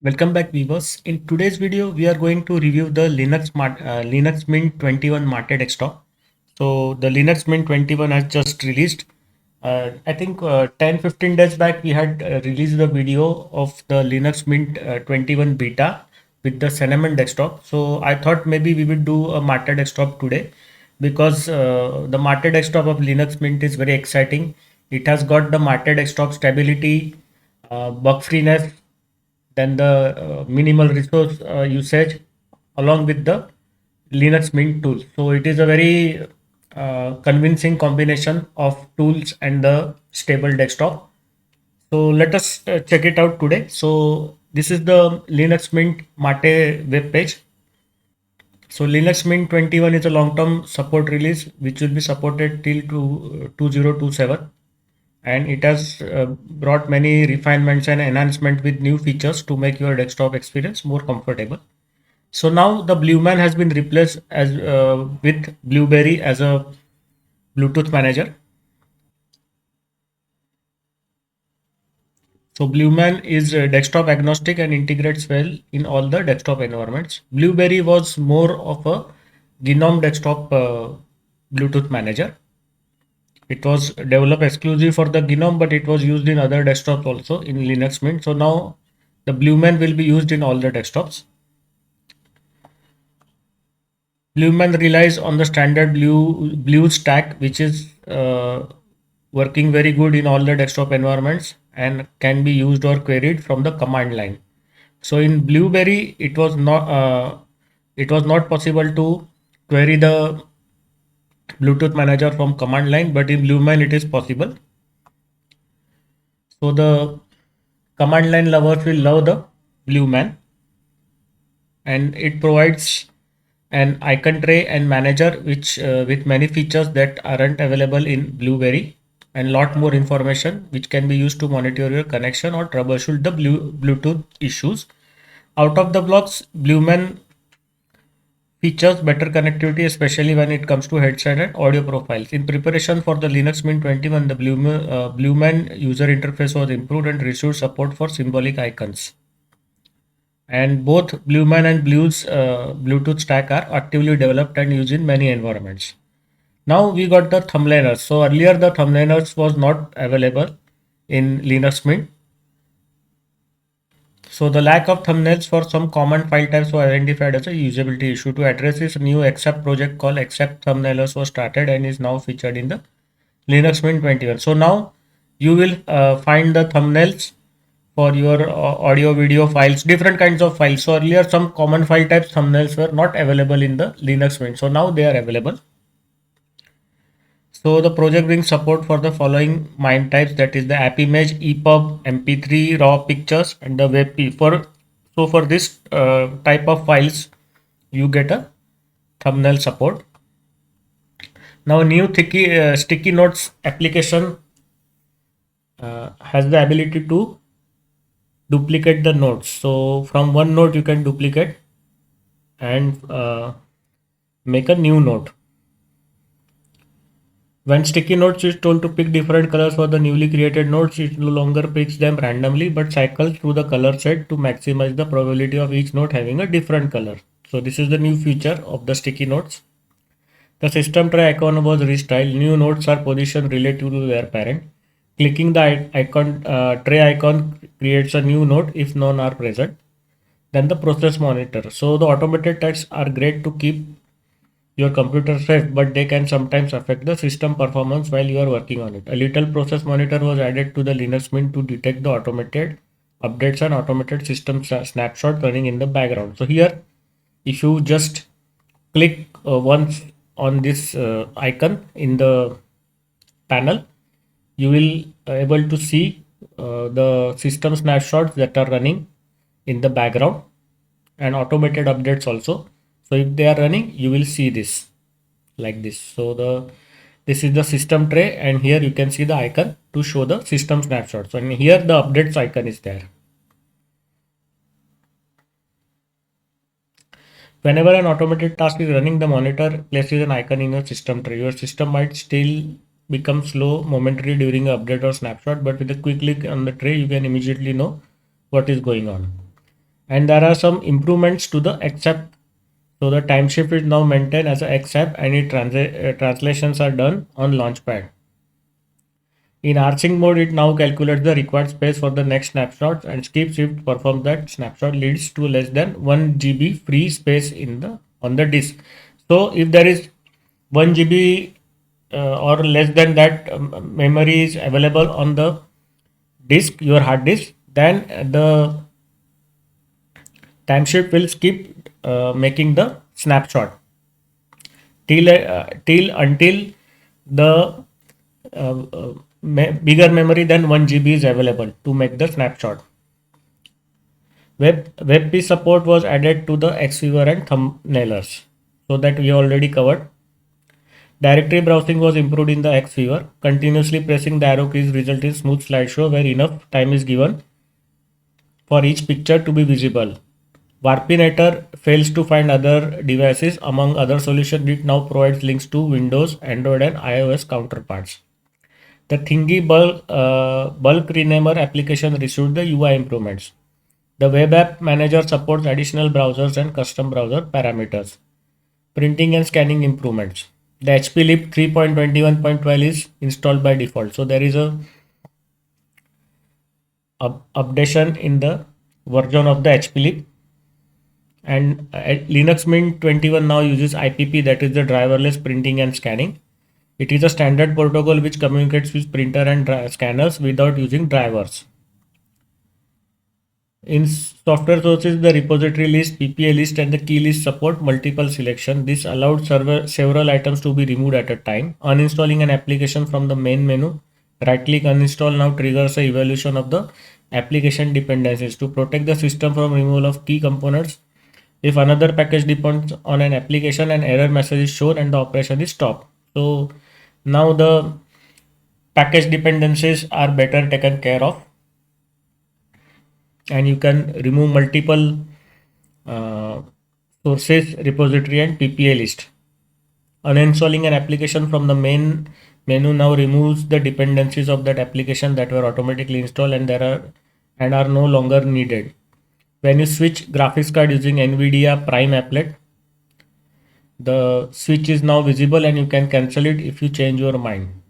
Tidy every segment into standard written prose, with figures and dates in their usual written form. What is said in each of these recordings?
Welcome back viewers. In today's video, we are going to review the Linux Mint 21 Mate desktop. So the Linux Mint 21 has just released. I think 10-15 days back we had released the video of the Linux Mint 21 beta with the Cinnamon desktop. So I thought maybe we would do a Mate desktop today because the Mate desktop of Linux Mint is very exciting. It has got the Mate desktop stability, bug freeness, then the minimal resource usage along with the Linux Mint tools. So it is a very convincing combination of tools and the stable desktop. So let us check it out today. So this is the Linux Mint Mate web page. So Linux Mint 21 is a long-term support release which will be supported till to 2027, and it has brought many refinements and enhancements with new features to make your desktop experience more comfortable. So now the Blueman has been replaced as with Blueberry as a Bluetooth manager. So Blueman is desktop agnostic and integrates well in all the desktop environments. Blueberry was more of a GNOME desktop Bluetooth manager. It was developed exclusive for the GNOME, but it was used in other desktops also in Linux Mint. So now the Blueman will be used in all the desktops. Blueman relies on the standard Blue stack, which is working very good in all the desktop environments and can be used or queried from the command line. So in Blueberry, it was not possible to query the Bluetooth manager from command line, but in Blueman it is possible. So the command line lovers will love the Blueman, and it provides an icon tray and manager which with many features that aren't available in Blueberry, and lot more information which can be used to monitor your connection or troubleshoot the Bluetooth issues. Out of the blocks, Blueman features better connectivity, especially when it comes to headset and audio profiles. In preparation for the Linux Mint 21, the Blueman user interface was improved and received support for symbolic icons. And both Blueman and Blue's Bluetooth stack are actively developed and used in many environments. Now we got the thumbnailers. So earlier the thumbnailers was not available in Linux Mint. So the lack of thumbnails for some common file types was identified as a usability issue. To address this, new Accept project called Accept Thumbnailers was started and is now featured in the Linux Mint 21. So now you will find the thumbnails for your audio video files, different kinds of files. So earlier some common file types thumbnails were not available in the Linux Mint. So now they are available. So the project brings support for the following MIME types, that is the app image, EPUB, MP3, raw pictures, and the WebP. For this type of files, you get a thumbnail support. Now, a new sticky notes application has the ability to duplicate the notes. So from one note you can duplicate and make a new note. When sticky notes is told to pick different colors for the newly created notes, it no longer picks them randomly but cycles through the color set to maximize the probability of each note having a different color. So this is the new feature of the sticky notes. The system tray icon was restyled. New notes are positioned relative to their parent. Clicking the tray icon creates a new note if none are present. Then the process monitor. So the automated tasks are great to keep your computer safe, but they can sometimes affect the system performance while you are working on it. A little process monitor was added to the Linux Mint to detect the automated updates and automated system snapshot running in the background. So here, if you just click once on this icon in the panel, you will able to see the system snapshots that are running in the background and automated updates also. So if they are running, you will see this like this. So this is the system tray, and here you can see the icon to show the system snapshots, and here the updates icon is there. Whenever an automated task is running, the monitor places an icon in your system tray. Your system might still become slow momentarily during an update or snapshot, but with a quick click on the tray, you can immediately know what is going on. And there are some improvements to the accept. So the time shift is now maintained as a accept, and translations are done on Launchpad. In rsync mode, it now calculates the required space for the next snapshot, and skip shift performs that snapshot leads to less than 1 GB free space in the on the disk. So if there is 1 GB or less than that memory is available on the disk, your hard disk, then the time shift will skip making the snapshot till until the bigger memory than 1 GB is available to make the snapshot. WebP support was added to the Xviewer and thumbnailers, so that we already covered. Directory browsing was improved in the Xviewer. Continuously pressing the arrow keys result in smooth slideshow where enough time is given for each picture to be visible. Warpinator fails to find other devices. Among other solutions, it now provides links to Windows, Android, and iOS counterparts. The Thingy bulk renamer application received the UI improvements. The web app manager supports additional browsers and custom browser parameters. Printing and scanning improvements. The HPLib 3.21.12 is installed by default. So there is a updation in the version of the HPLib. And Linux Mint 21 now uses IPP, that is the driverless printing and scanning. It is a standard protocol which communicates with printer and scanners without using drivers. In software sources, the repository list, PPA list, and the key list support multiple selection. This allowed several items to be removed at a time. Uninstalling an application from the main menu, right-click uninstall now triggers a evaluation of the application dependencies to protect the system from removal of key components. If another package depends on an application, an error message is shown and the operation is stopped. So now the package dependencies are better taken care of, and you can remove multiple sources, repository, and PPA list. Uninstalling an application from the main menu now removes the dependencies of that application that were automatically installed and are no longer needed. When you switch graphics card using NVIDIA Prime Applet, the switch is now visible and you can cancel it if you change your mind.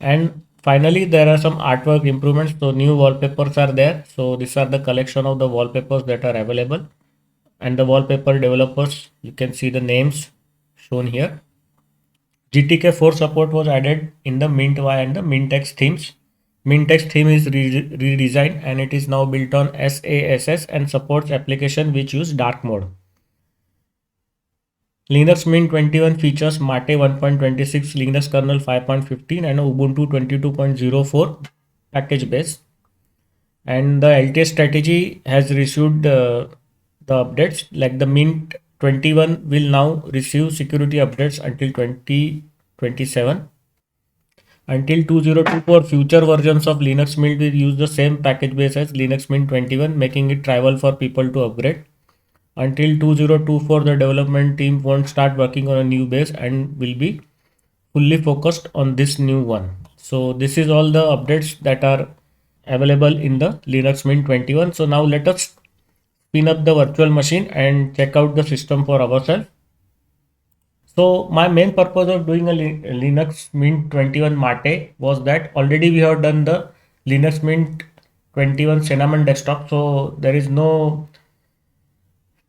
And finally, there are some artwork improvements. So new wallpapers are there. So these are the collection of the wallpapers that are available. And the wallpaper developers, you can see the names shown here. GTK4 support was added in the Mint Y and the Mintex themes. Mintex theme is redesigned and it is now built on SASS and supports application which use dark mode. Linux Mint 21 features Mate 1.26, Linux kernel 5.15 and Ubuntu 22.04 package base. And the LTS strategy has received the updates, like the Mint 21 will now receive security updates until 2027. Until 2024, future versions of Linux Mint will use the same package base as Linux Mint 21, making it trivial for people to upgrade. Until 2024, the development team won't start working on a new base and will be fully focused on this new one. So this is all the updates that are available in the Linux Mint 21. So now let us spin up the virtual machine and check out the system for ourselves. So my main purpose of doing a Linux Mint 21 Mate was that already we have done the Linux Mint 21 Cinnamon desktop. So there is no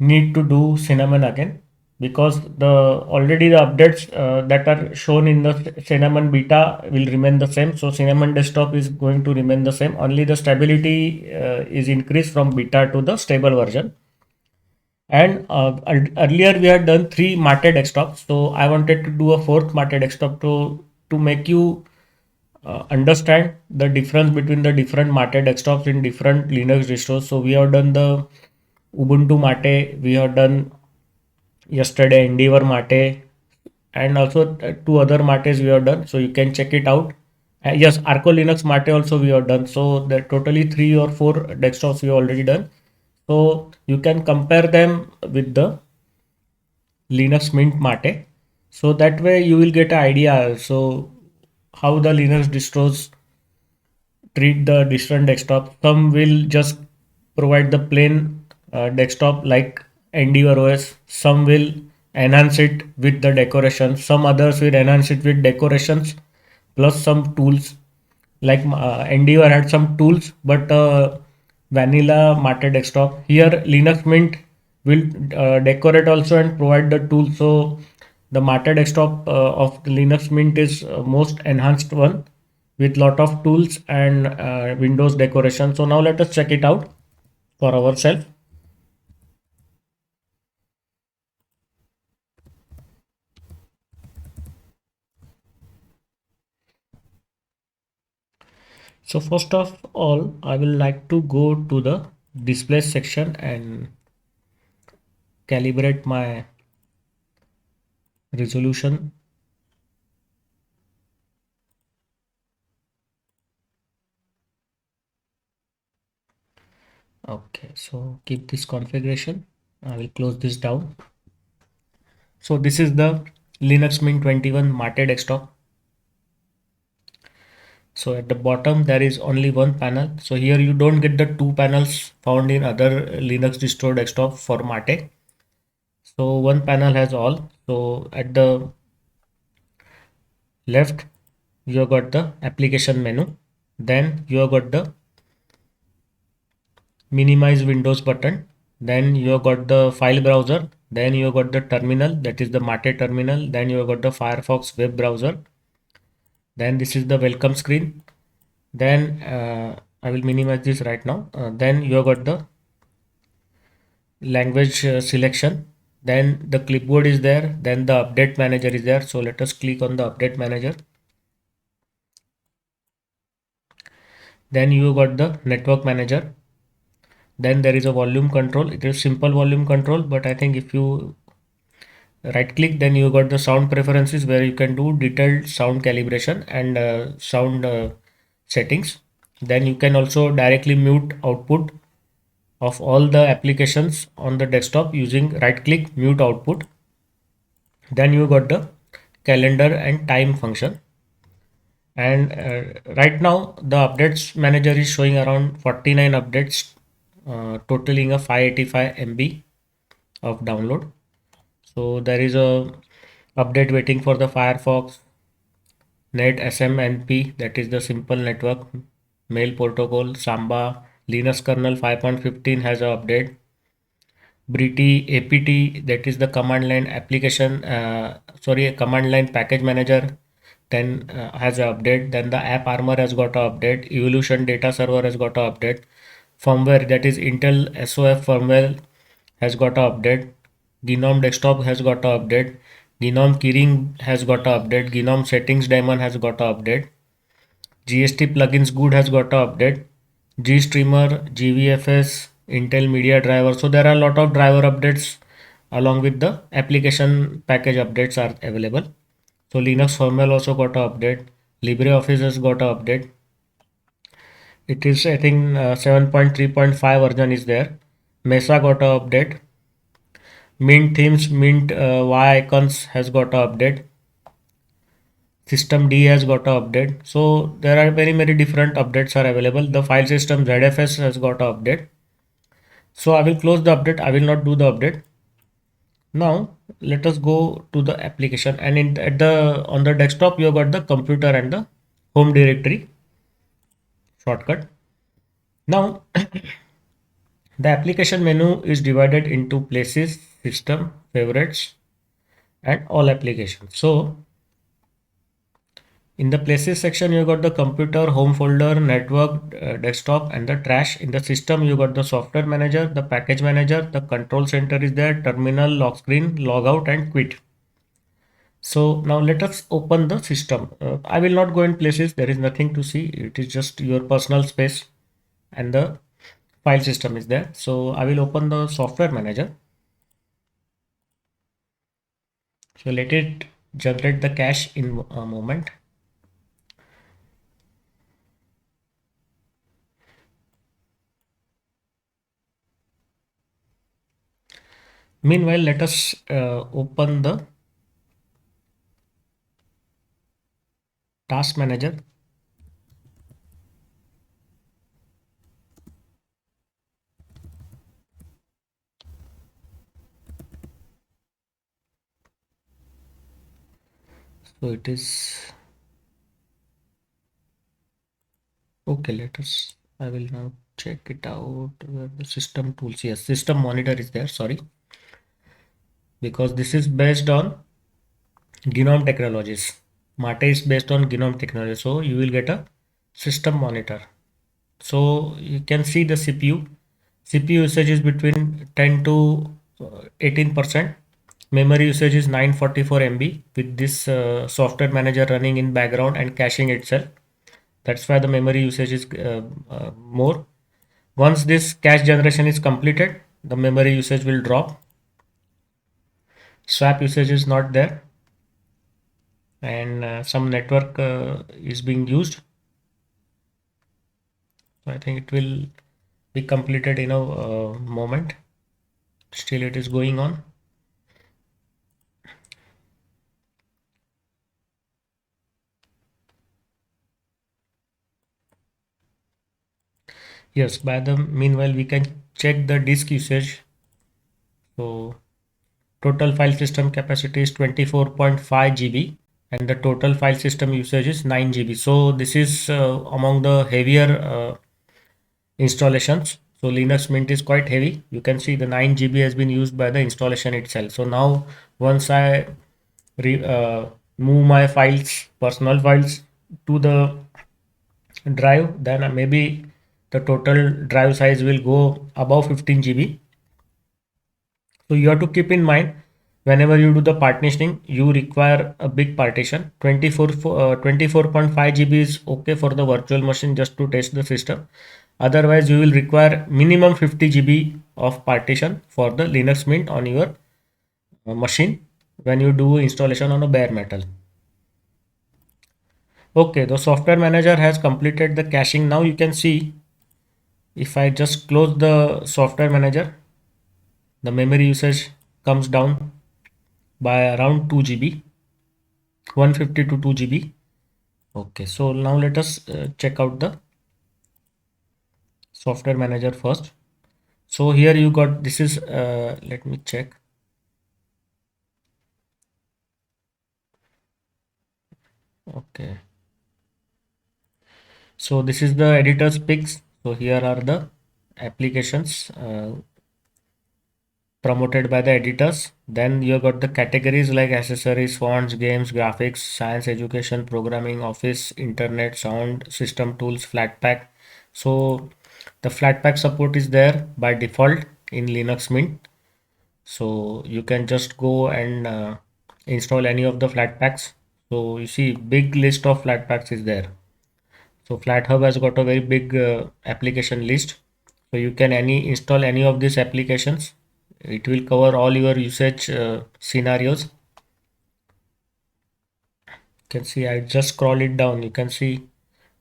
need to do Cinnamon again, because the already the updates that are shown in the Cinnamon beta will remain the same. So Cinnamon desktop is going to remain the same. Only the stability is increased from beta to the stable version. And earlier we had done 3 Mate desktops. So I wanted to do a 4th Mate desktop to make you understand the difference between the different Mate desktops in different Linux distros. So we have done the Ubuntu Mate, we have done yesterday Endeavor Mate, and also 2 other Mates we have done. So you can check it out. Yes, Arco Linux Mate also we have done. So there totally 3 or 4 desktops we have already done. So you can compare them with the Linux Mint Mate. So that way you will get an idea. So how the Linux distros treat the different desktops. Some will just provide the plain desktop like Endeavor OS. Some will enhance it with the decorations. Some others will enhance it with decorations plus some tools. Like Endeavor had some tools, but vanilla Mate desktop. Here Linux Mint will decorate also and provide the tools. So the Mate desktop of the Linux Mint is most enhanced one with lot of tools and Windows decoration. So now let us check it out for ourselves. So first of all, I will like to go to the display section and calibrate my resolution. Okay, so keep this configuration. I will close this down. So this is the Linux Mint 21 Mate desktop. So at the bottom there is only one panel. So here you don't get the two panels found in other Linux distro desktop for Mate. So one panel has all. So at the left you have got the application menu. Then you have got the minimize Windows button. Then you have got the file browser. Then you have got the terminal, that is the Mate terminal. Then you have got the Firefox web browser. Then this is the welcome screen. Then I will minimize this right now. Then you have got the language selection. Then the clipboard is there. Then the update manager is there. So let us click on the update manager. Then you got the network manager. Then there is a volume control. It is simple volume control, but I think if you right click, then you got the sound preferences where you can do detailed sound calibration and sound settings. Then you can also directly mute output of all the applications on the desktop using right click mute output. Then you got the calendar and time function. And right now the updates manager is showing around 49 updates, totaling a 585 MB of download. So there is a update waiting for the Firefox Net SMNP, that is the simple network mail protocol. Samba Linux kernel 5.15 has a update. Briti APT, that is the command line application, command line package manager, then has a update. Then the app armor has got a update. Evolution data server has got a update. Firmware, that is Intel SOF firmware, has got a update. Gnome desktop has got a update. Gnome keyring has got a update. Gnome settings daemon has got a update. GST plugins good has got a update. GStreamer, GVFS, Intel Media Driver. So there are a lot of driver updates along with the application package updates are available. So Linux firmware also got a update. LibreOffice has got a update. It is I think 7.3.5 version is there. Mesa got a update. Mint themes, Mint Y icons has got a update. System D has got a update. So there are very different updates are available. The file system ZFS has got a update. So I will close the update. I will not do the update. Now let us go to the application, and at the on the desktop you have got the computer and the home directory shortcut. Now the application menu is divided into places, system, favorites, and all applications. So in the places section, you got the computer, home folder, network, desktop, and the trash. In the system, you got the software manager, the package manager, the control center is there, terminal, lock screen, logout, and quit. So now let us open the system. I will not go in places. There is nothing to see. It is just your personal space, and the file system is there. So I will open the software manager. So let it generate the cache in a moment. Meanwhile, let us open the task manager. So it is okay. Let us. I will now check it out. Where the system tools. Yes, system monitor is there. Sorry, because this is based on genome technologies. Mate is based on genome technology. So you will get a system monitor. So you can see the CPU. CPU usage is between 10 to 18%. Memory usage is 944 MB with this software manager running in background and caching itself. That's why the memory usage is more. Once this cache generation is completed, the memory usage will drop. Swap usage is not there, and some network is being used. So I think it will be completed in a moment. Still, it is going on. Yes, by the meanwhile, we can check the disk usage. So total file system capacity is 24.5 GB and the total file system usage is 9 GB. So this is among the heavier installations. So Linux Mint is quite heavy. You can see the 9 GB has been used by the installation itself. So now once I move my files, personal files to the drive, then maybe the total drive size will go above 15 GB. So you have to keep in mind whenever you do the partitioning, you require a big partition. 24.5 GB is okay for the virtual machine just to test the system. Otherwise, you will require minimum 50 GB of partition for the Linux Mint on your machine when you do installation on a bare metal. Okay, the software manager has completed the caching. Now you can see if I just close the software manager, the memory usage comes down by around 2 GB, 150 to 2 GB. Okay, so now let us check out the software manager first. So here you got this is let me check. Okay, so this is the editor's picks. So here are the applications promoted by the editors. Then you got the categories like accessories, fonts, games, graphics, science, education, programming, office, internet, sound, system tools, flatpak. So the flatpak support is there by default in Linux Mint. So you can just go and install any of the flatpaks. So you see big list of flatpaks is there. So FlatHub has got a very big application list. So you can install any of these applications. It will cover all your usage scenarios. You can see I just scroll it down. You can see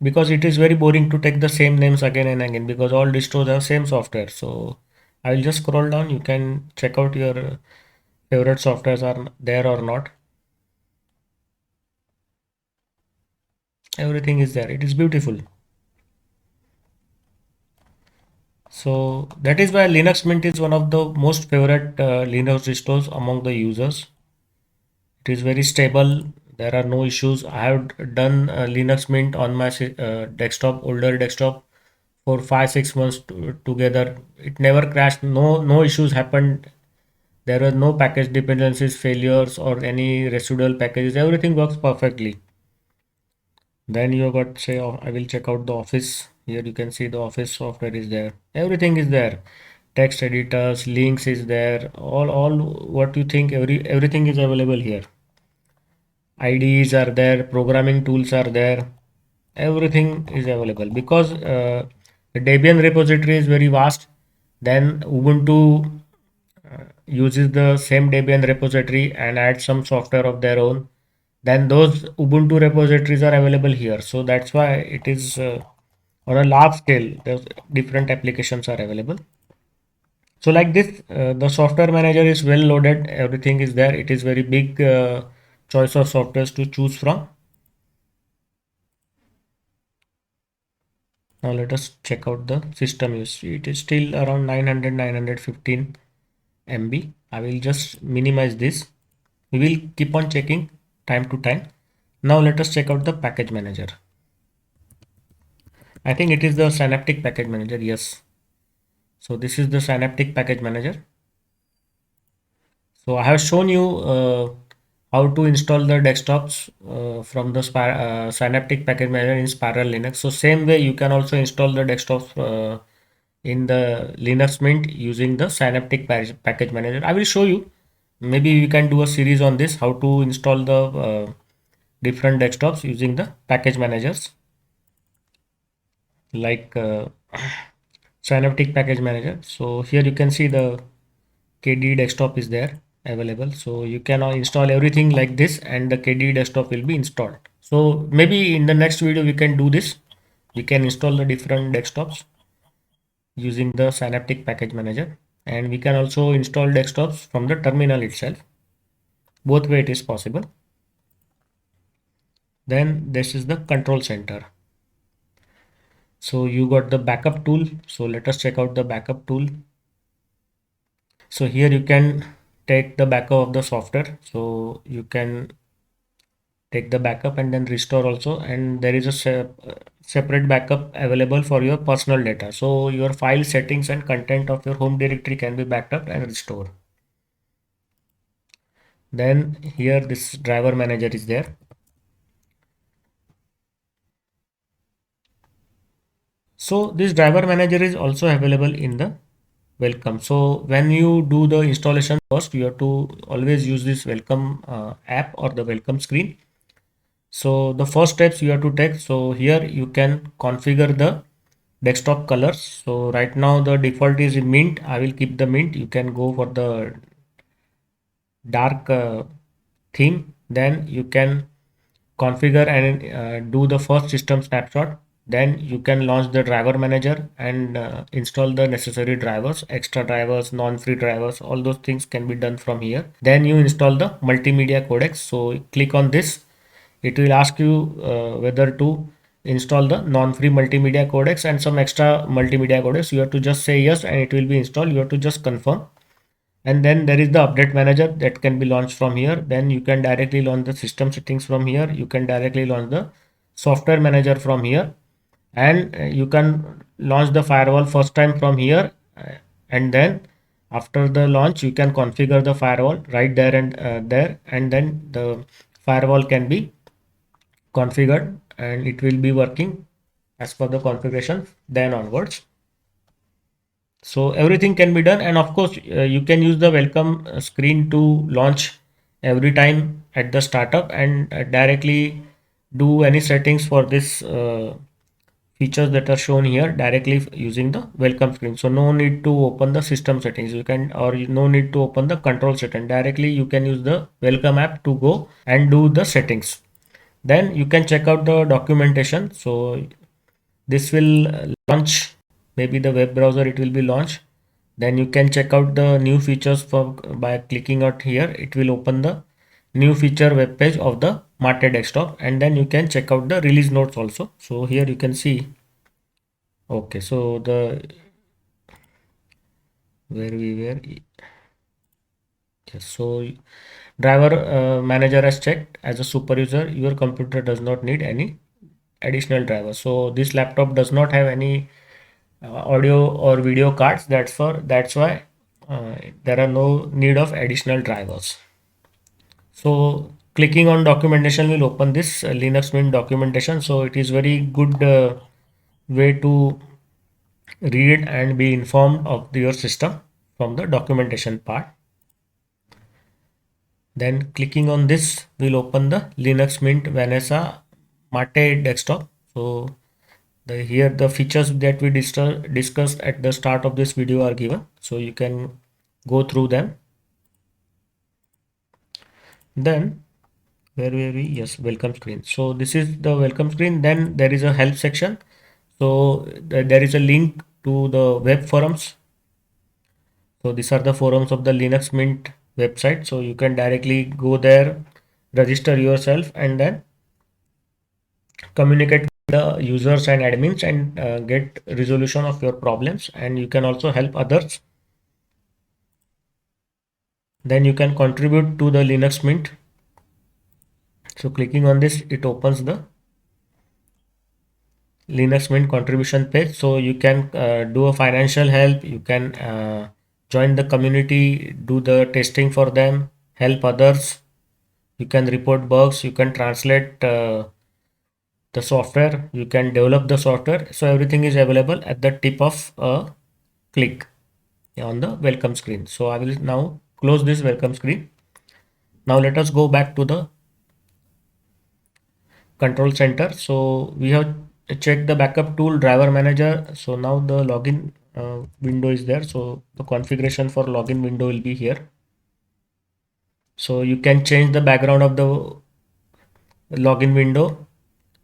because it is very boring to take the same names again and again because all distros have same software. So I will just scroll down. You can check out your favorite softwares are there or not. Everything is there. It is beautiful. So that is why Linux Mint is one of the most favorite Linux distros among the users. It is very stable. There are no issues. I have done Linux Mint on my desktop, older desktop, for 5 6 months together. It never crashed. No issues happened. There were no package dependencies, failures, or any residual packages. Everything works perfectly. Then you got say, oh, I will check out the office. Here you can see the office software is there. Everything is there. Text editors, links is there. All what you think everything is available here. IDEs are there, programming tools are there, everything is available because the Debian repository is very vast. Then Ubuntu uses the same Debian repository and adds some software of their own. Then those Ubuntu repositories are available here. So that's why it is on a large scale, there's different applications are available. So like this, the software manager is well loaded. Everything is there. It is very big choice of softwares to choose from. Now let us check out the system use. It is still around 900, 915 MB. I will just minimize this. We will keep on checking time to time. Now let us check out the package manager. I think it is the Synaptic package manager. Yes. So this is the Synaptic package manager. So I have shown you how to install the desktops from the Synaptic package manager in Spiral Linux. So same way you can also install the desktops in the Linux Mint using the Synaptic package manager. I will show you. Maybe we can do a series on this, how to install the different desktops using the package managers like Synaptic package manager. So here you can see the KDE desktop is there available. So you can install everything like this and the KDE desktop will be installed. So maybe in the next video we can do this. We can install the different desktops using the Synaptic package manager, and we can also install desktops from the terminal itself. Both way it is possible. Then this is the control center. So you got the backup tool. So let us check out the backup tool. So here you can take the backup of the software. So you can take the backup and then restore also, and there is a separate backup available for your personal data. So your file settings and content of your home directory can be backed up and restored. Then here this driver manager is there. So this driver manager is also available in the welcome. So when you do the installation first, you have to always use this welcome app or the welcome screen. So the first steps you have to take. So here you can configure the desktop colors. So right now the default is mint. I will keep the mint. You can go for the dark theme. Then you can configure and do the first system snapshot. Then you can launch the driver manager and install the necessary drivers, extra drivers, non-free drivers, all those things can be done from here. Then you install the multimedia codecs. So click on this. It will ask you whether to install the non-free multimedia codecs and some extra multimedia codecs. You have to just say yes and it will be installed. You have to just confirm. And then there is the update manager that can be launched from here. Then you can directly launch the system settings from here. You can directly launch the software manager from here, and you can launch the firewall first time from here, and then after the launch you can configure the firewall right there and there, and then the firewall can be configured and it will be working as per the configuration then onwards. So everything can be done, and of course you can use the welcome screen to launch every time at the startup and directly do any settings for this features that are shown here directly using the welcome screen. So no need to open the system settings, you can, or no need to open the control setting. Directly you can use the welcome app to go and do the settings. Then you can check out the documentation. So this will launch, maybe the web browser it will be launched. Then you can check out the new features for by clicking out here. It will open the new feature web page of the Mate desktop, and then you can check out the release notes also. So here you can see, okay, so the where we were, yes, so driver manager has checked as a super user, your computer does not need any additional driver. So this laptop does not have any audio or video cards. That's why there are no need of additional drivers. So clicking on documentation will open this Linux Mint documentation. So it is very good way to read and be informed of your system from the documentation part. Then clicking on this will open the Linux Mint Vanessa Mate desktop. So here the features that we discussed at the start of this video are given. So you can go through them. Then where were we? Yes, welcome screen. So this is the welcome screen. Then there is a help section. So there is a link to the web forums. So these are the forums of the Linux Mint website. So you can directly go there, register yourself, and then communicate with the users and admins and get resolution of your problems. And you can also help others. Then you can contribute to the Linux Mint. So clicking on this, it opens the Linux Mint contribution page. So you can do a financial help, you can join the community, do the testing for them, help others, you can report bugs, you can translate the software, you can develop the software. So everything is available at the tip of a click on the welcome screen. So I will now close this welcome screen. Now let us go back to the control center. So we have checked the backup tool driver manager. So now the login window is there. So the configuration for login window will be here. So you can change the background of the login window.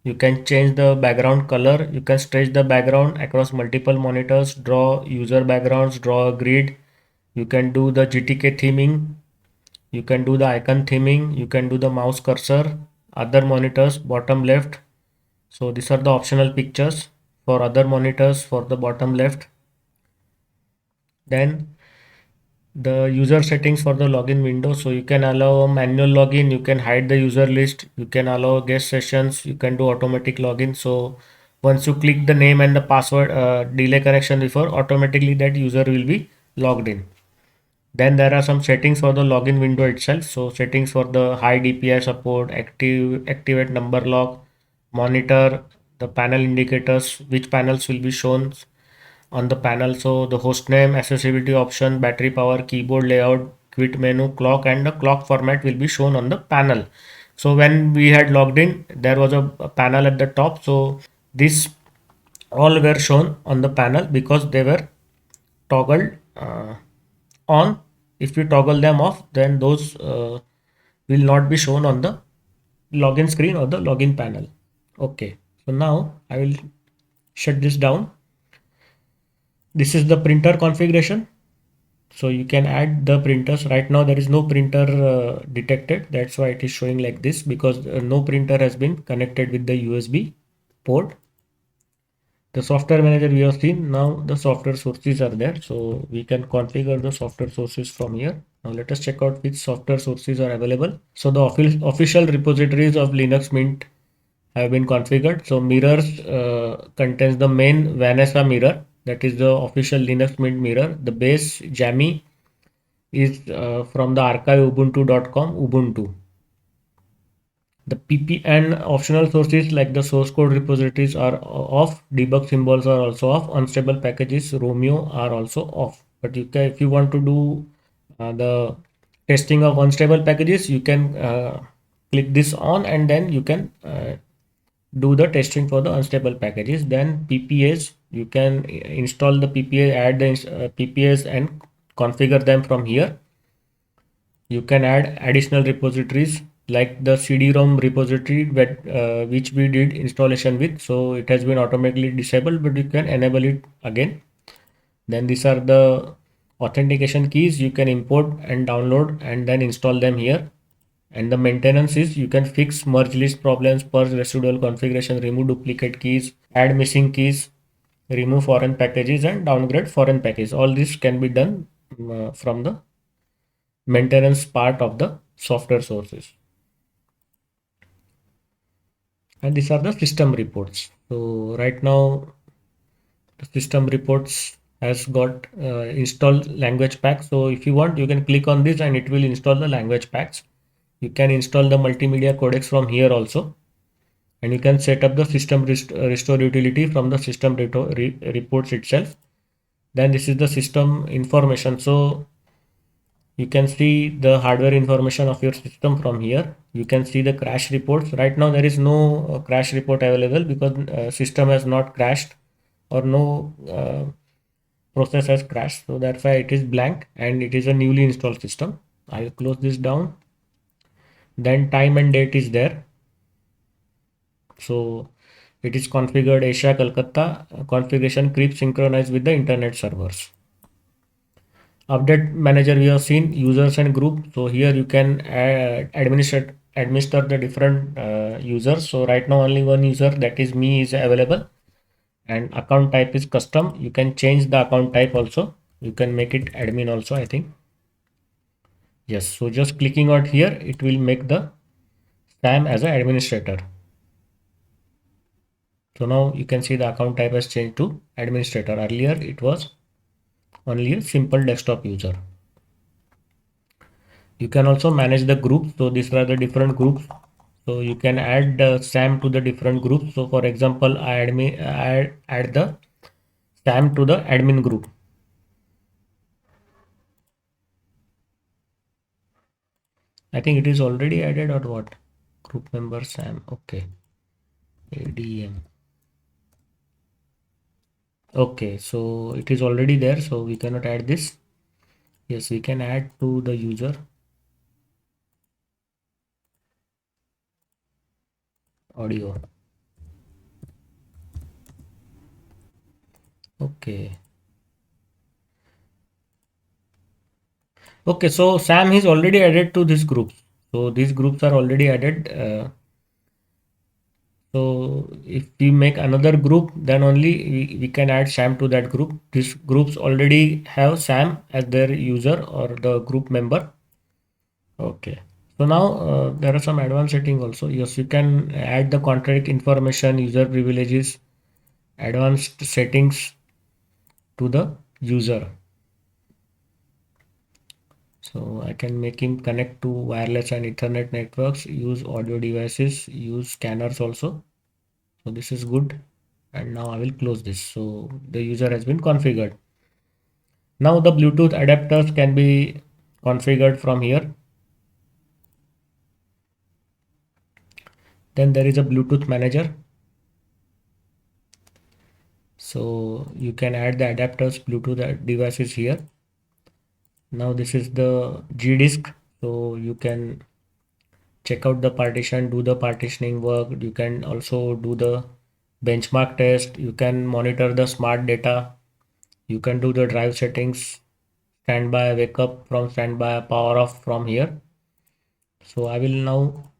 You can change the background color. You can stretch the background across multiple monitors, draw user backgrounds, draw a grid. You can do the GTK theming. You can do the icon theming. You can do the mouse cursor, other monitors, bottom left. So these are the optional pictures for other monitors for the bottom left. Then the user settings for the login window. So you can allow a manual login, you can hide the user list, you can allow guest sessions, you can do automatic login. So once you click the name and the password, delay connection before, automatically that user will be logged in. Then there are some settings for the login window itself. So settings for the high DPI support, activate number lock, monitor the panel indicators, which panels will be shown on the panel. So the host name, accessibility option, battery power, keyboard layout, quit menu, clock, and the clock format will be shown on the panel. So when we had logged in, there was a panel at the top. So this all were shown on the panel because they were toggled on. If we toggle them off, then those will not be shown on the login screen or the login panel. Okay, so now I will shut this down. This is the printer configuration. So you can add the printers. Right now there is no printer detected. That's why it is showing like this, because no printer has been connected with the USB port. The software manager we have seen. Now the software sources are there. So we can configure the software sources from here. Now let us check out which software sources are available. So the official repositories of Linux Mint have been configured. So mirrors contains the main Vanessa mirror, that is the official Linux Mint mirror. The base Jammy is from the archive ubuntu.com Ubuntu. The pp and optional sources like the source code repositories are off. Debug symbols are also off. Unstable packages Romeo are also off. But you can, if you want to do the testing of unstable packages, you can click this on, and then you can do the testing for the unstable packages. Then PPAs, you can install the PPA, add the PPAs and configure them from here. You can add additional repositories like the CD-ROM repository which we did installation with. So it has been automatically disabled, but you can enable it again. Then these are the authentication keys. You can import and download and then install them here. And the maintenance is, you can fix merge list problems, purge residual configuration, remove duplicate keys, add missing keys, remove foreign packages, and downgrade foreign package. All this can be done from the maintenance part of the software sources. And these are the system reports. So right now the system reports has got installed language pack. So if you want, you can click on this and it will install the language packs. You can install the multimedia codecs from here also, and you can set up the system restore utility from the system reports itself. Then this is the system information. So you can see the hardware information of your system from here. You can see the crash reports. Right now there is no crash report available because system has not crashed, or no process has crashed. So that's why it is blank and it is a newly installed system. I will close this down. Then time and date is there. So it is configured Asia Calcutta configuration creep synchronized with the internet servers. Update manager, we have seen users and group. So here you can administer the different users. So right now only one user, that is me, is available, and account type is custom. You can change the account type also. You can make it admin also, I think. Yes, so just clicking out here, it will make the Sam as an administrator. So now you can see the account type has changed to administrator. Earlier it was only a simple desktop user. You can also manage the groups. So these are the different groups. So you can add SAM to the different groups. So for example, add the SAM to the admin group. I think it is already added or what? Group member SAM. Okay. ADM. Okay, so it is already there. So we cannot add this. Yes, we can add to the user audio. Okay. Okay, so Sam is already added to this group. So these groups are already added. So if we make another group, then only we can add Sam to that group. These groups already have Sam as their user or the group member. Okay. So now there are some advanced settings also. Yes, you can add the contract information, user privileges, advanced settings to the user. So I can make him connect to wireless and Ethernet networks, use audio devices, use scanners also. So this is good. And now I will close this. So the user has been configured. Now the Bluetooth adapters can be configured from here. Then there is a Bluetooth manager. So you can add the adapters, Bluetooth devices here. Now this is the G disk. So you can check out the partition, do the partitioning work. You can also do the benchmark test. You can monitor the smart data. You can do the drive settings, standby, wake up from standby, power off from here. So I will now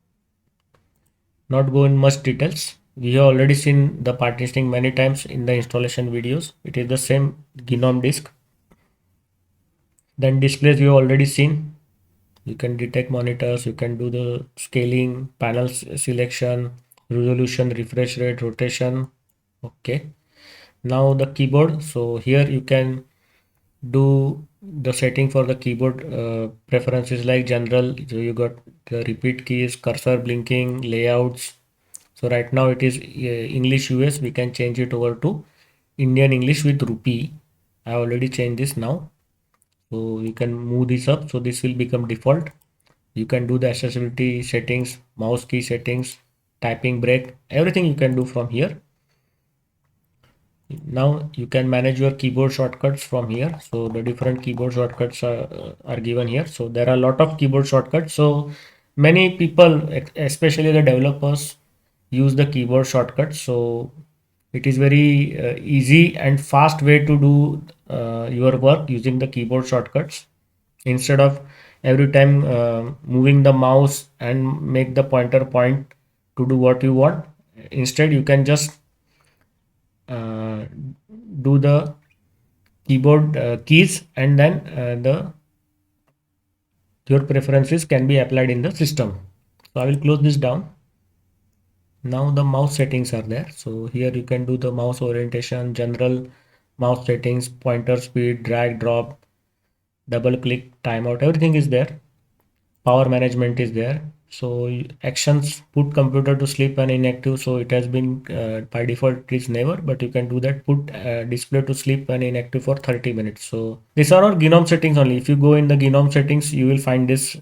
not go in much details. We have already seen the partitioning many times in the installation videos. It is the same GNOME disk. Then displays you have already seen. You can detect monitors, you can do the scaling, panels selection, resolution, refresh rate, rotation. Okay. Now the keyboard. So here you can do the setting for the keyboard preferences like general. So you got the repeat keys, cursor blinking, layouts. So right now it is English US. We can change it over to Indian English with rupee. I already changed this now. So you can move this up. So this will become default. You can do the accessibility settings, mouse key settings, typing break, everything you can do from here. Now you can manage your keyboard shortcuts from here. So the different keyboard shortcuts are given here. So there are a lot of keyboard shortcuts. So many people, especially the developers, use the keyboard shortcuts. So it is very easy and fast way to do your work using the keyboard shortcuts instead of every time moving the mouse and make the pointer point to do what you want. Instead you can just uh, do the keyboard keys and then the your preferences can be applied in the system. So I will close this down. Now the mouse settings are there. So here you can do the mouse orientation, general mouse settings, pointer speed, drag drop, double click, timeout, everything is there. Power management is there. So actions, put computer to sleep and inactive. So it has been by default it is never, but you can do that, put display to sleep and inactive for 30 minutes. So these are all GNOME settings only. If you go in the GNOME settings you will find this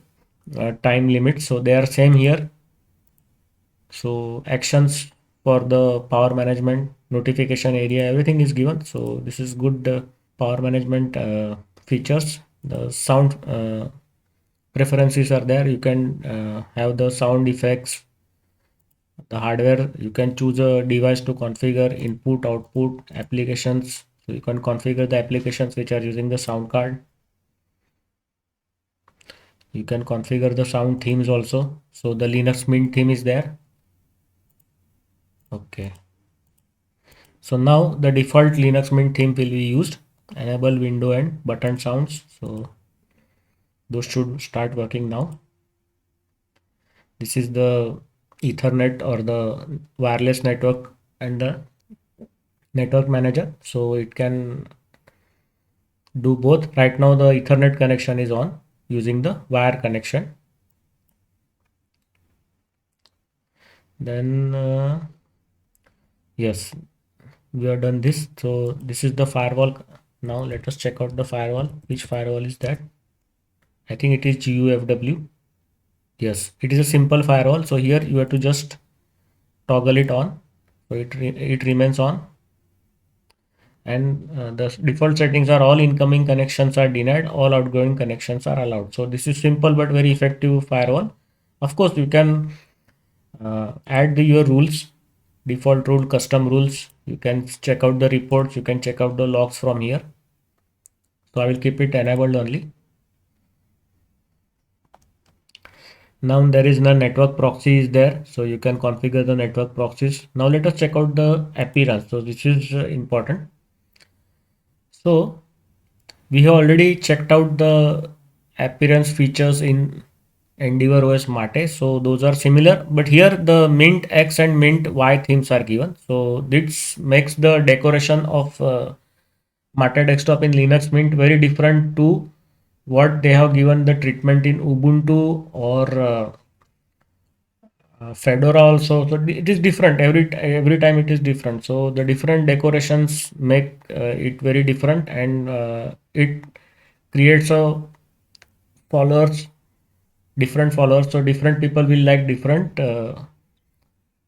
time limit. So they are same here. So actions for the power management, notification area, everything is given. So this is good power management features. The sound preferences are there. You can have the sound effects, the hardware. You can choose a device to configure input, output, applications. So you can configure the applications which are using the sound card. You can configure the sound themes also. So the Linux Mint theme is there. Okay. So now the default Linux Mint theme will be used. Enable window and button sounds. So those should start working now. This is the Ethernet or the wireless network and the network manager. So it can do both. Right now the Ethernet connection is on using the wire connection. Then yes, we have done this. So this is the firewall. Now let us check out the firewall. Which firewall is that? I think it is GUFW. Yes, it is a simple firewall. So here you have to just toggle it on. So it remains on, and the default settings are all incoming connections are denied, all outgoing connections are allowed. So this is simple but very effective firewall. Of course, you can add your rules, default rule, custom rules. You can check out the reports, you can check out the logs from here. So I will keep it enabled only. Now there is no network proxy is there, so you can configure the network proxies. Now let us check out the appearance. So this is important. So we have already checked out the appearance features in Endeavor OS Mate. So those are similar, but here the Mint X and Mint Y themes are given. So this makes the decoration of Mate desktop in Linux Mint very different to what they have given the treatment in Ubuntu or Fedora also. So it is different every time it is different. So the different decorations make it very different, and it creates a followers, different followers. So different people will like different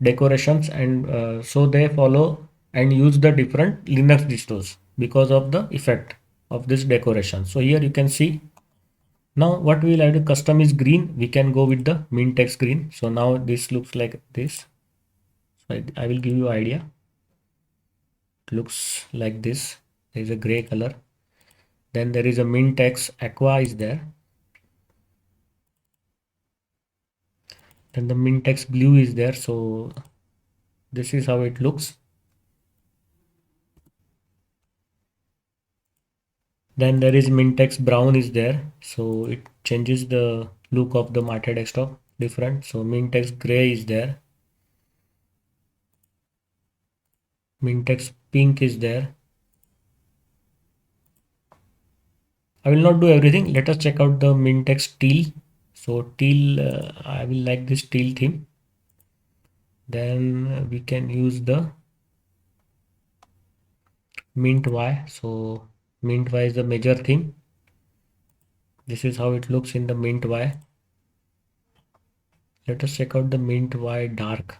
decorations, and so they follow and use the different Linux distros because of the effect of this decoration. So here you can see. Now what we will have to custom is green. We can go with the mint text green. So now this looks like this. So I will give you idea. It looks like this. There is a gray color. Then there is a mint text aqua is there. Then the mint text blue is there. So this is how it looks. Then there is Mintex brown is there, so it changes the look of the Mate desktop different. So Mintex gray is there, Mintex pink is there. I will not do everything. Let us check out the Mintex teal. So teal, I will like this teal theme. Then we can use the mint Y. So mint Y is the major theme. This is how it looks in the mint Y. Let us check out the mint Y dark.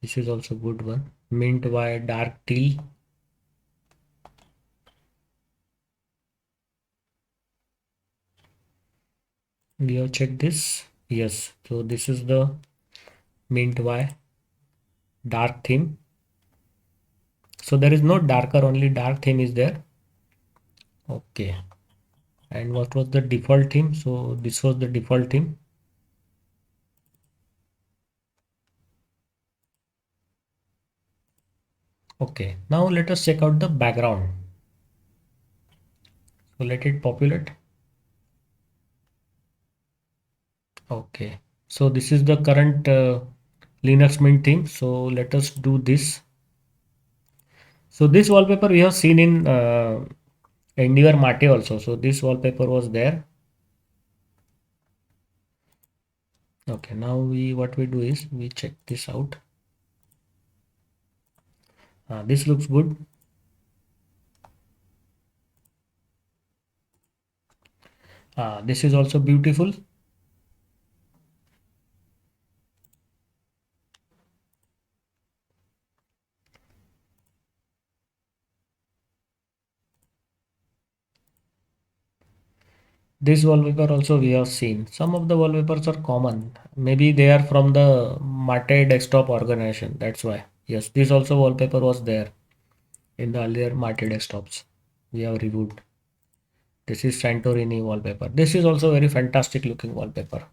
This is also good one. Mint Y dark teal. We have checked this. Yes, so this is the mint Y dark theme. So there is no darker, only dark theme is there. Okay. And what was the default theme? So this was the default theme. Okay. Now let us check out the background. So let it populate. Okay. So this is the current Linux Mint theme. So let us do this. So this wallpaper we have seen in Endeavor Mate also. So this wallpaper was there. Okay, now what we do is we check this out. This looks good. This is also beautiful. This wallpaper also we have seen. Some of the wallpapers are common. Maybe they are from the Mate desktop organization. That's why. Yes, this also wallpaper was there in the earlier Mate desktops. We have reviewed. This is Santorini wallpaper. This is also very fantastic looking wallpaper.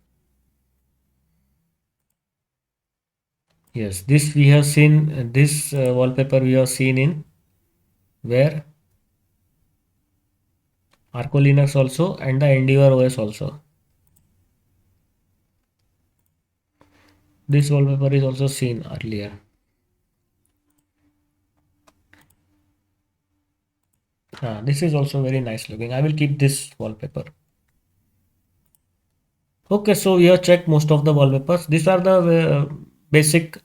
Yes, this we have seen. This wallpaper we have seen in where Arco Linux also and the Endeavor OS also. This wallpaper is also seen earlier. This is also very nice looking. I will keep this wallpaper. Okay, so we have checked most of the wallpapers. These are the basic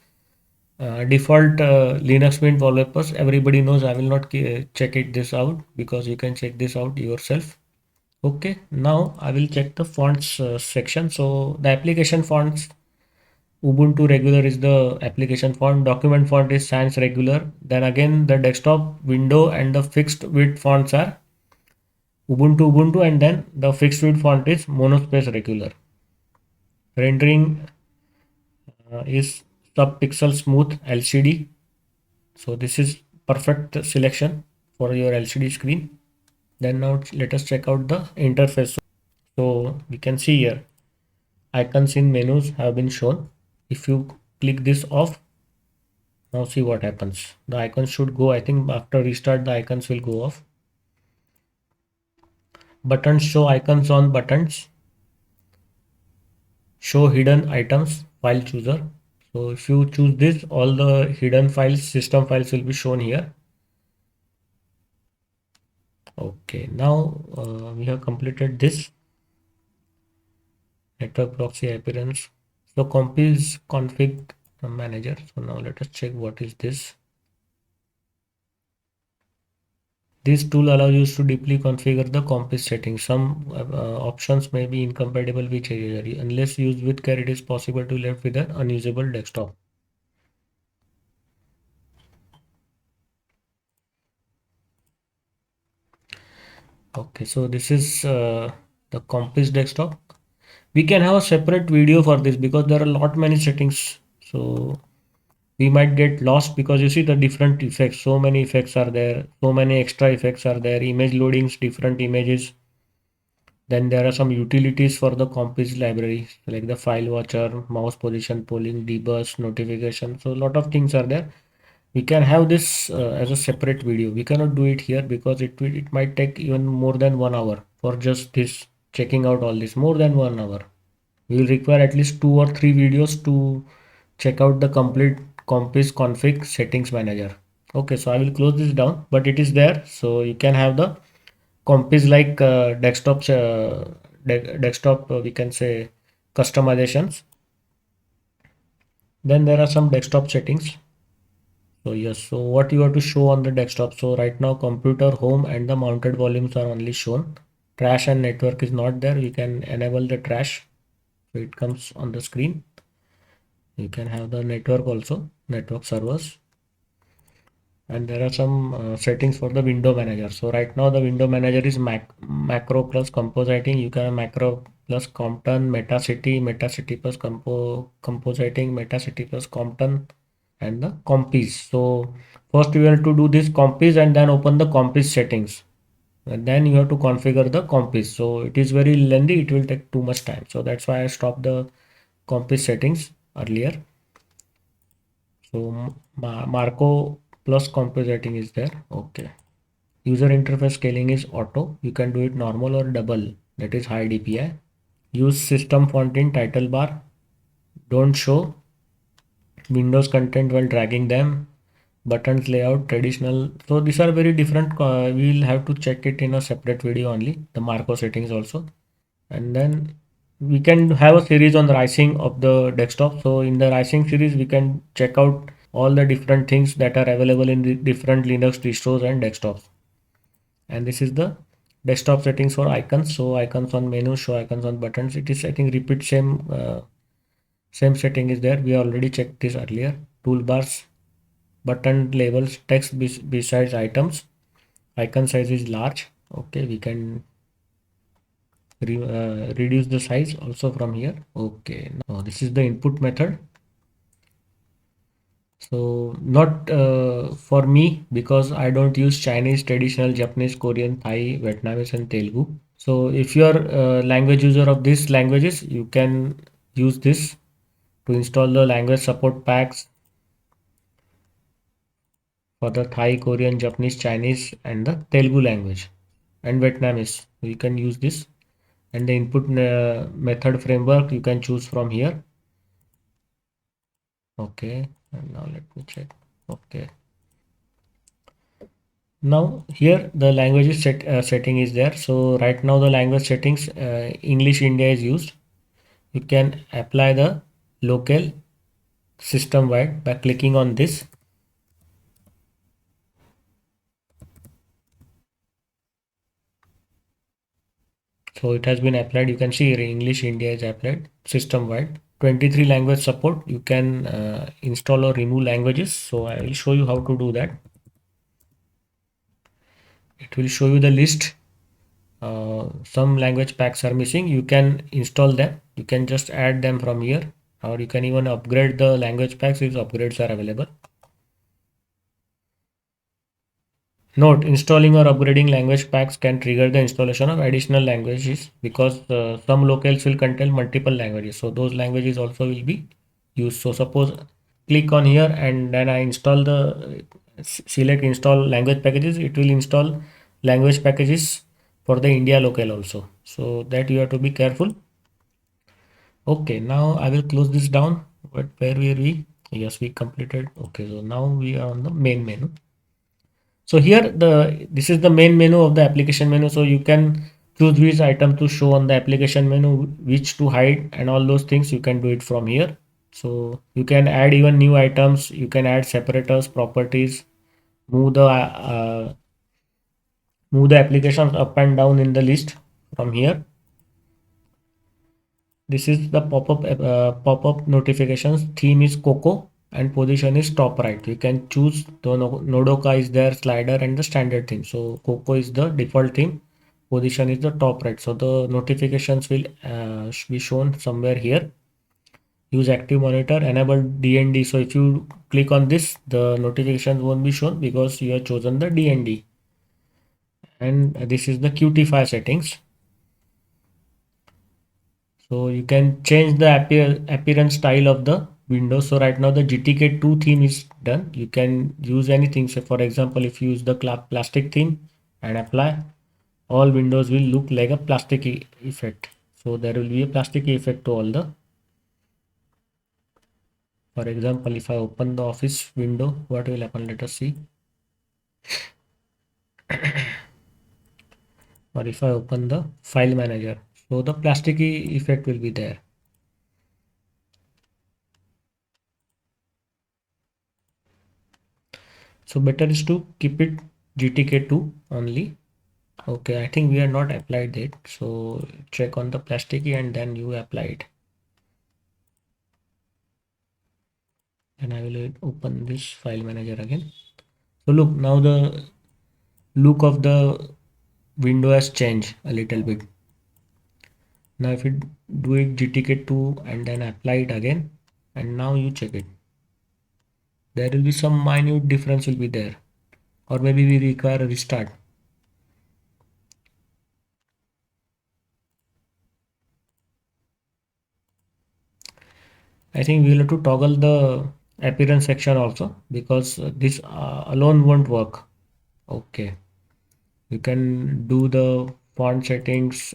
default Linux Mint wallpapers. Everybody knows. I will not check it this out because you can check this out yourself. Okay, now I will check the fonts section. So the application fonts, Ubuntu regular is the application font. Document font is sans regular. Then again the desktop window and the fixed width fonts are Ubuntu, and then the fixed width font is monospace regular. Rendering is subpixel smooth LCD. So this is perfect selection for your LCD screen. Then now let us check out the interface. So we can see here icons in menus have been shown. If you click this off, now see what happens. The icons should go. I think after restart the icons will go off. Buttons show icons on buttons. Show hidden items file chooser. So if you choose this, all the hidden files, system files will be shown here. Okay, now we have completed this network proxy appearance. So comp is config manager. So now let us check what is this. This tool allows you to deeply configure the comp settings. Some options may be incompatible with user. Unless used with care, it is possible to left with an unusable desktop. Okay, so this is the Compass desktop. We can have a separate video for this because there are a lot many settings. So we might get lost because you see the different effects. So many effects are there. So many extra effects are there. Image loadings, different images. Then there are some utilities for the Compass library like the file watcher, mouse position polling, debug, notification. So a lot of things are there. We can have this as a separate video. We cannot do it here because it might take even more than 1 hour for just this checking out all this, more than 1 hour. We will require at least 2 or 3 videos to check out the complete Compass config settings manager. Okay, so I will close this down, but it is there, so you can have the Compass like desktop we can say customizations. Then there are some desktop settings. So yes, so what you have to show on the desktop. So right now computer home and the mounted volumes are only shown. Trash and network is not there. We can enable the trash. So it comes on the screen. You can have the network also, network servers. And there are some settings for the window manager. So right now the window manager is macro plus compositing. You can have macro plus Compton, Metacity plus compositing, Metacity plus Compton, and the Compis. So first you have to do this Compis and then open the Compis settings. And then you have to configure the Compis. So it is very lengthy. It will take too much time. So that's why I stopped the Compis settings earlier. So Marco plus compositing is there. Okay. User interface scaling is auto. You can do it normal or double. That is high DPI. Use system font in title bar. Don't show Windows content while dragging them. Buttons layout traditional. So these are very different. We will have to check it in a separate video only. The Marco settings also. And then we can have a series on the rising of the desktop. So in the rising series, we can check out all the different things that are available in the different Linux distros and desktops. And this is the desktop settings for icons. So icons on menu, show icons on buttons. It is I think repeat same setting is there. We already checked this earlier. Toolbars, button labels, text besides items. Icon size is large. Okay, we can reduce the size also from here. Okay, now this is the input method. So not for me because I don't use Chinese, traditional, Japanese, Korean, Thai, Vietnamese and Telugu. So if you are a language user of these languages, you can use this to install the language support packs for the Thai, Korean, Japanese, Chinese and the Telugu language and Vietnamese. You can use this, and the input method framework you can choose from here. Okay, and now let me check. Okay, now here the language setting is there. So right now the language settings, English India is used. You can apply the local system wide by clicking on this. So it has been applied. You can see here English India is applied system wide. 23 language support. You can install or remove languages. So I will show you how to do that. It will show you the list. Some language packs are missing. You can install them. You can just add them from here, or you can even upgrade the language packs if upgrades are available. Note, installing or upgrading language packs can trigger the installation of additional languages because some locales will contain multiple languages. So those languages also will be used. So suppose click on here and then I install the select install language packages. It will install language packages for the India local also. So that you have to be careful. Okay, now I will close this down. But where were we? Yes, we completed. Okay, so now we are on the main menu. So here this is the main menu of the application menu. So you can choose which item to show on the application menu, which to hide, and all those things you can do it from here. So you can add even new items. You can add separators, properties, move the applications up and down in the list from here. This is the pop-up notifications. Theme is Coco and position is top right. You can choose the Nodoka is there, slider and the standard theme. So Coco is the default theme. Position is the top right. So the notifications will be shown somewhere here. Use active monitor, enable DND. So if you click on this, the notifications won't be shown because you have chosen the DND. And this is the Qt5 settings. So you can change the appearance style of the window. So right now the GTK2 theme is done. You can use anything. So for example, if you use the plastic theme and apply, all windows will look like a plastic effect. So there will be a plastic effect to all the. For example, if I open the office window, what will happen? Let us see. Or if I open the file manager, so the plasticky effect will be there. So better is to keep it GTK2 only. Okay, I think we are not applied it. So check on the plasticky and then you apply it. And I will open this file manager again. So look, now the look of the window has changed a little bit. Now if you do it GTK2 and then apply it again, and now you check it. There will be some minute difference will be there. Or maybe we require a restart. I think we'll have to toggle the appearance section also because this alone won't work. Okay, you can do the font settings.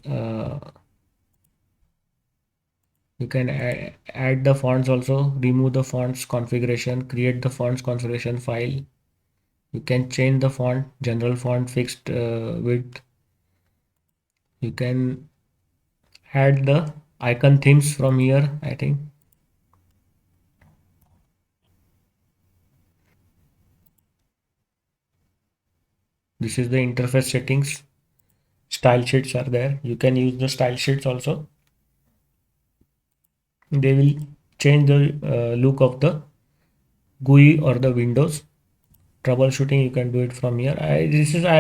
You can add the fonts also, remove the fonts configuration, create the fonts configuration file. You can change the font, general font, fixed width. You can add the icon themes from here, I think. This is the interface settings. Style sheets are there. You can use the style sheets also. They will change the look of the GUI or the windows. Troubleshooting you can do it from here. I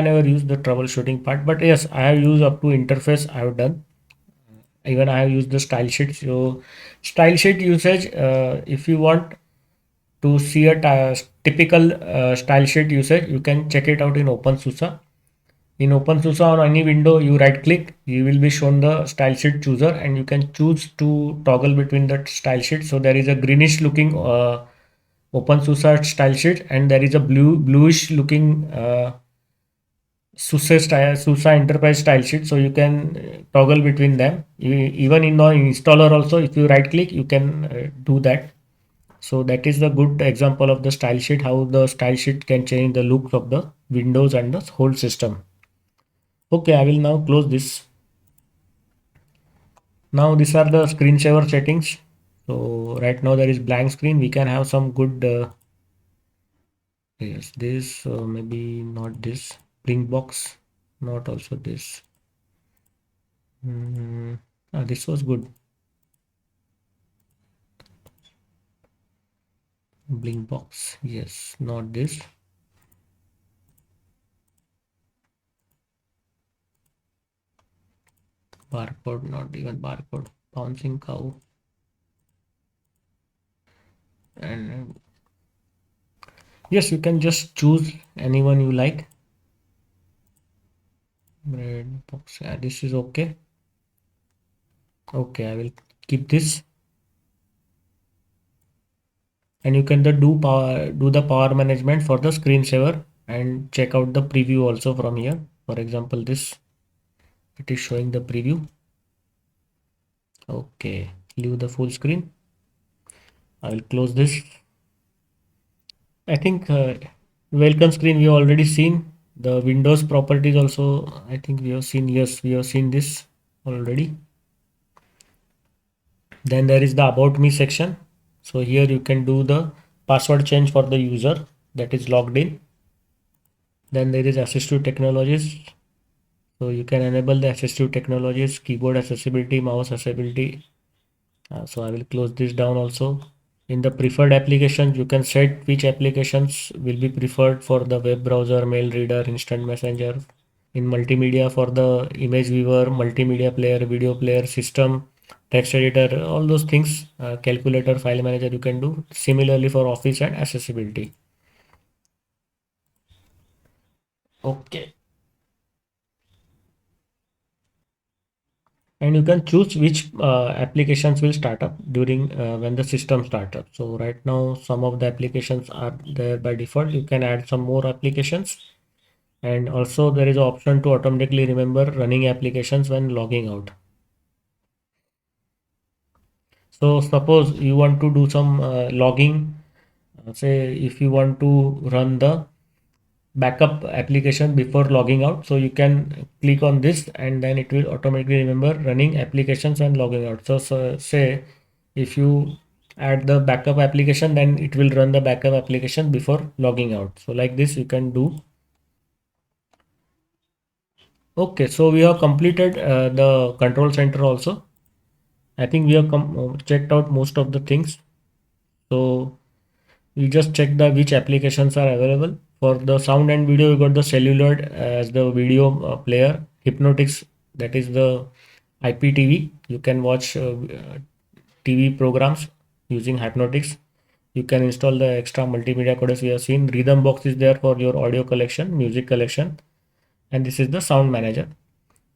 never used the troubleshooting part, but yes, I have used up to interface. I have done. Even I have used the style sheet. So style sheet usage, if you want to see a typical style sheet usage, you can check it out in OpenSUSE. In OpenSUSE on any window, you right click, you will be shown the style sheet chooser and you can choose to toggle between the style sheet. So there is a greenish looking OpenSUSE style sheet and there is a bluish looking SUSE enterprise style sheet. So you can toggle between them. Even in the installer also, if you right click, you can do that. So that is the good example of the style sheet, how the style sheet can change the look of the windows and the whole system. Okay, I will now close this. Now these are the screensaver settings. So right now there is blank screen. We can have some good, yes, this, maybe not this, blink box, not also this. This was good. Blink box, yes, not this. Barcode, not even barcode. Bouncing cow. And yes, you can just choose anyone you like. Red box, yeah, this is okay. Okay, I will keep this. And you can do the power management for the screensaver and check out the preview also from here. For example, this, it is showing the preview. Okay, leave the full screen. I will close this. I think welcome screen we have already seen. The Windows properties also, I think we have seen. Yes, we have seen this already. Then there is the about me section. So here you can do the password change for the user that is logged in. Then there is assistive technologies. So you can enable the assistive technologies, keyboard accessibility, mouse accessibility. So I will close this down also. In the preferred applications, you can set which applications will be preferred for the web browser, mail reader, instant messenger. In multimedia, for the image viewer, multimedia player, video player, system, text editor, all those things, calculator, file manager, you can do. Similarly for office and accessibility. Okay. And you can choose which applications will start up during when the system starts up. So right now some of the applications are there by default. You can add some more applications, and also there is an option to automatically remember running applications when logging out. So suppose you want to do some logging, say if you want to run the backup application before logging out, so you can click on this and then it will automatically remember running applications and logging out. So say if you add the backup application, then it will run the backup application before logging out. So like this you can do. Okay, so we have completed the control center also. I think we have checked out most of the things. So you just check the which applications are available. For the sound and video, you got the cellular as the video player, hypnotics, that is the IPTV. You can watch TV programs using hypnotics. You can install the extra multimedia codecs we have seen. Rhythm box is there for your audio collection, music collection, and this is the sound manager.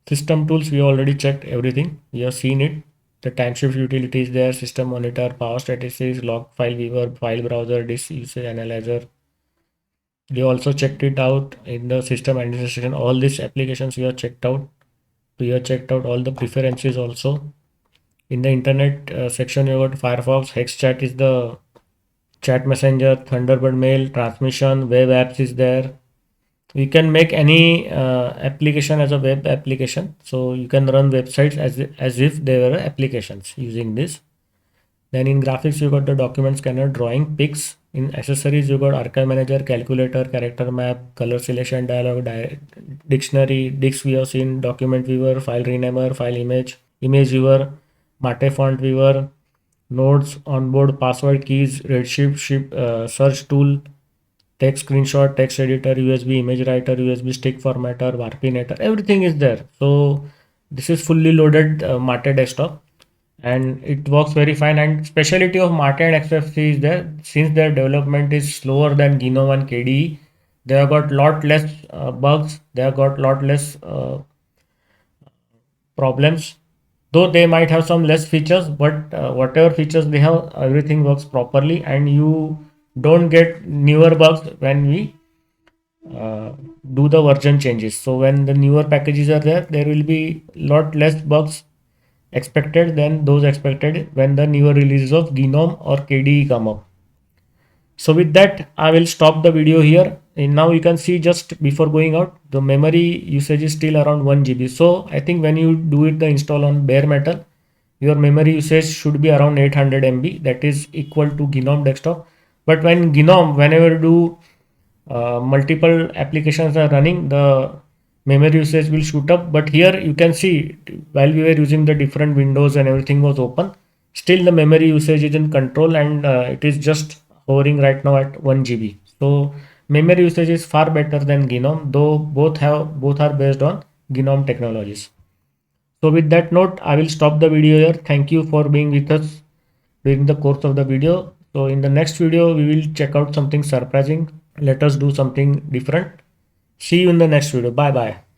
System tools, we already checked everything. We have seen it. The timeshift utility is there, system monitor, power statistics, log file viewer, file browser, disk usage analyzer. We also checked it out in the system administration. All these applications we have checked out. We have checked out all the preferences also. In the internet section, you got Firefox, HexChat is the chat messenger, Thunderbird mail, transmission, web apps is there. We can make any application as a web application, so you can run websites as if they were applications using this. Then in graphics you got the document scanner, drawing, pics. In accessories you got archive manager, calculator, character map, color selection dialog, dictionary, disk we have seen, document viewer, file renamer, file image viewer, mate font viewer, nodes, onboard, password keys, redshift, search tool, text screenshot, text editor, USB image writer, USB stick formatter, warpinator, everything is there. So this is fully loaded Mate desktop, and it works very fine. And specialty of Mate and XFC is there, since their development is slower than Gnome and KDE, they have got lot less bugs, they have got lot less problems, though they might have some less features, but whatever features they have, everything works properly, and you don't get newer bugs when we uh, do the version changes. So when the newer packages are there, there will be lot less bugs expected than those expected when the newer releases of GNOME or KDE come up. So with that, I will stop the video here. And now you can see just before going out, the memory usage is still around 1 GB. So I think when you do it the install on bare metal, your memory usage should be around 800 MB. That is equal to GNOME desktop. But when GNOME, whenever you do multiple applications are running, the memory usage will shoot up. But here you can see while we were using the different windows and everything was open, still the memory usage is in control, and it is just hovering right now at 1 GB. So memory usage is far better than GNOME, though both are based on GNOME technologies. So with that note, I will stop the video here. Thank you for being with us during the course of the video. So in the next video, we will check out something surprising. Let us do something different. See you in the next video. Bye bye.